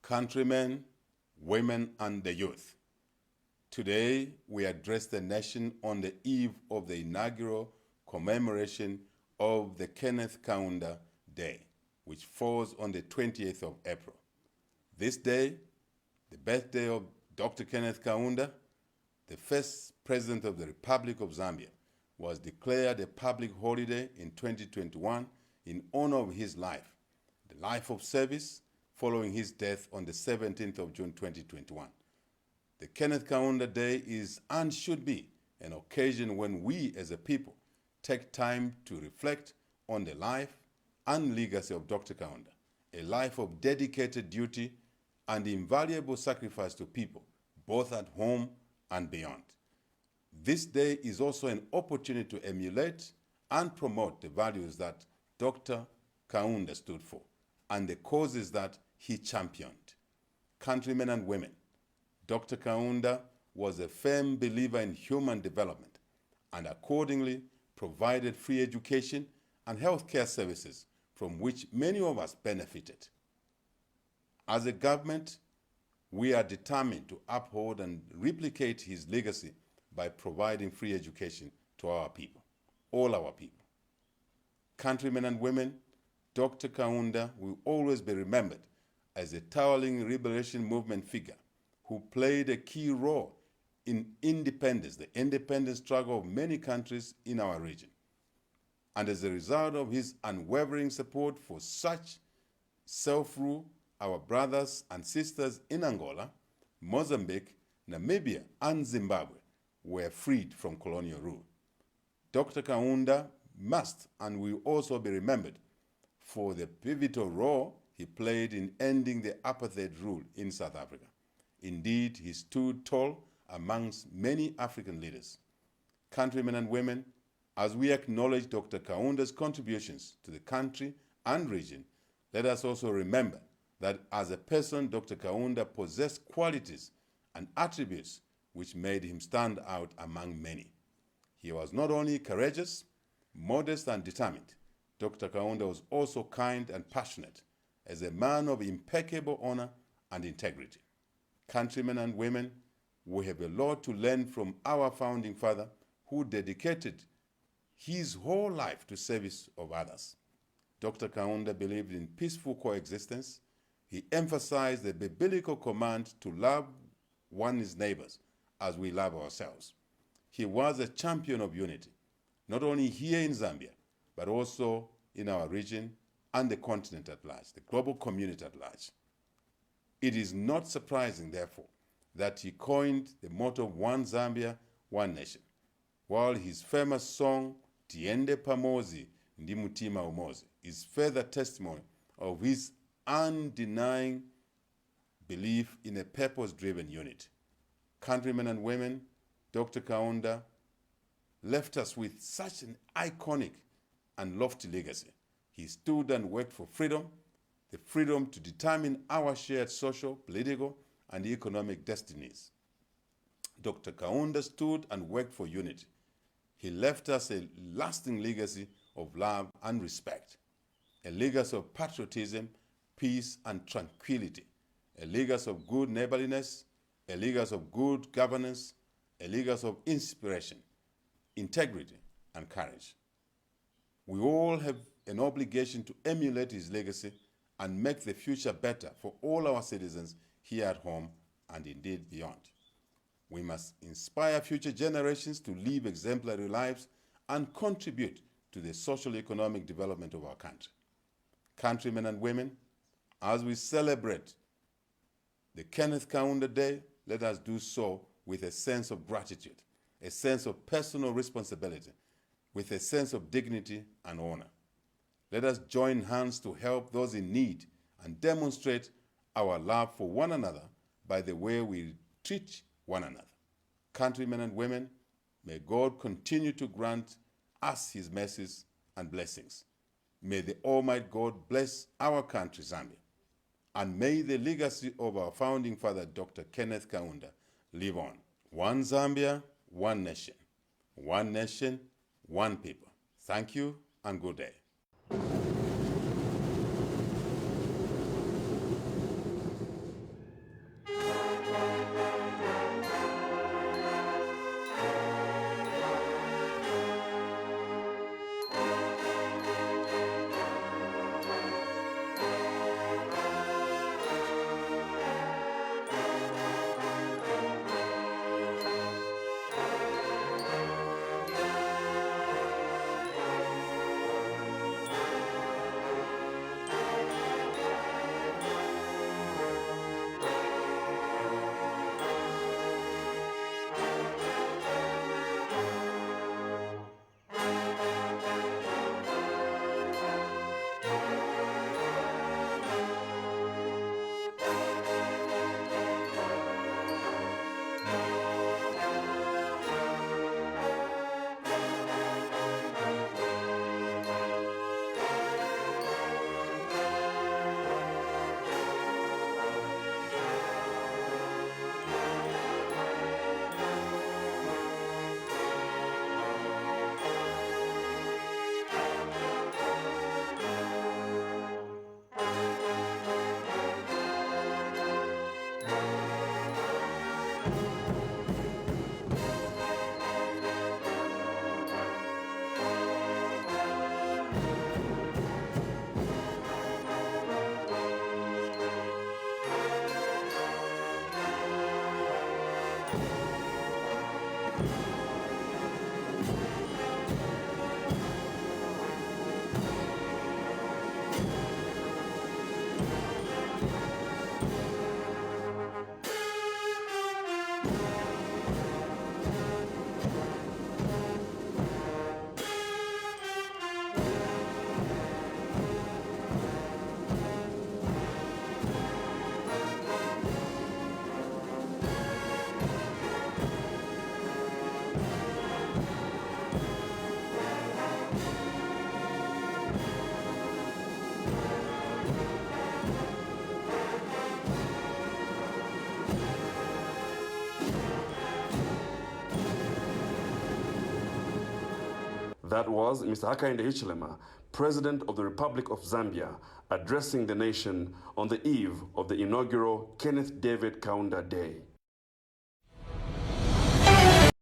countrymen, women, and the youth. Today, we address the nation on the eve of the inaugural commemoration of the Kenneth Kaunda Day, which falls on the 28th of April. This day, the birthday of Dr. Kenneth Kaunda, the first president of the Republic of Zambia, was declared a public holiday in 2021 in honor of his life, the life of service following his death on the 17th of June 2021. The Kenneth Kaunda Day is and should be an occasion when we as a people take time to reflect on the life and legacy of Dr. Kaunda, a life of dedicated duty and invaluable sacrifice to people, both at home and beyond. This day is also an opportunity to emulate and promote the values that Dr. Kaunda stood for and the causes that he championed. Countrymen and women, Dr. Kaunda was a firm believer in human development and accordingly provided free education and healthcare services from which many of us benefited. As a government, we are determined to uphold and replicate his legacy by providing free education to our people, all our people. Countrymen and women, Dr. Kaunda will always be remembered as a towering liberation movement figure who played a key role in independence, the independence struggle of many countries in our region. And as a result of his unwavering support for such self-rule, our brothers and sisters in Angola, Mozambique, Namibia, and Zimbabwe were freed from colonial rule. Dr. Kaunda must and will also be remembered for the pivotal role he played in ending the apartheid rule in South Africa. Indeed, he stood tall amongst many African leaders. Countrymen and women, as we acknowledge Dr. Kaunda's contributions to the country and region, let us also remember that as a person, Dr. Kaunda possessed qualities and attributes which made him stand out among many. He was not only courageous, modest, and determined. Dr. Kaunda was also kind and passionate, as a man of impeccable honor and integrity. Countrymen and women, we have a lot to learn from our founding father who dedicated his whole life to service of others. Dr. Kaunda believed in peaceful coexistence. He emphasized the biblical command to love one's neighbors as we love ourselves. He was a champion of unity, not only here in Zambia, but also in our region and the continent at large, the global community at large. It is not surprising, therefore, that he coined the motto One Zambia, One Nation, while his famous song Tiende Pamozi Ndi Mutima Umozi is further testimony of his undenying belief in a purpose-driven unity. Countrymen and women, Dr. Kaunda left us with such an iconic and lofty legacy. He stood and worked for freedom, the freedom to determine our shared social, political, and economic destinies. Dr. Kaunda stood and worked for unity. He left us a lasting legacy of love and respect, a legacy of patriotism, peace, and tranquility, a legacy of good neighborliness, a legacy of good governance, a legacy of inspiration, integrity, and courage. We all have an obligation to emulate his legacy and make the future better for all our citizens here at home and indeed beyond. We must inspire future generations to live exemplary lives and contribute to the social economic development of our country. Countrymen and women, as we celebrate the Kenneth Kaunda Day, let us do so with a sense of gratitude, a sense of personal responsibility, with a sense of dignity and honor. Let us join hands to help those in need and demonstrate our love for one another by the way we treat one another. Countrymen and women, may God continue to grant us his mercies and blessings. May the Almighty God bless our country, Zambia, and may the legacy of our founding father, Dr. Kenneth Kaunda, live on. One Zambia, one nation. One nation, one people. Thank you and good day. That was Mr. Hakainde Hichilema, President of the Republic of Zambia, addressing the nation on the eve of the inaugural Kenneth David Kaunda Day.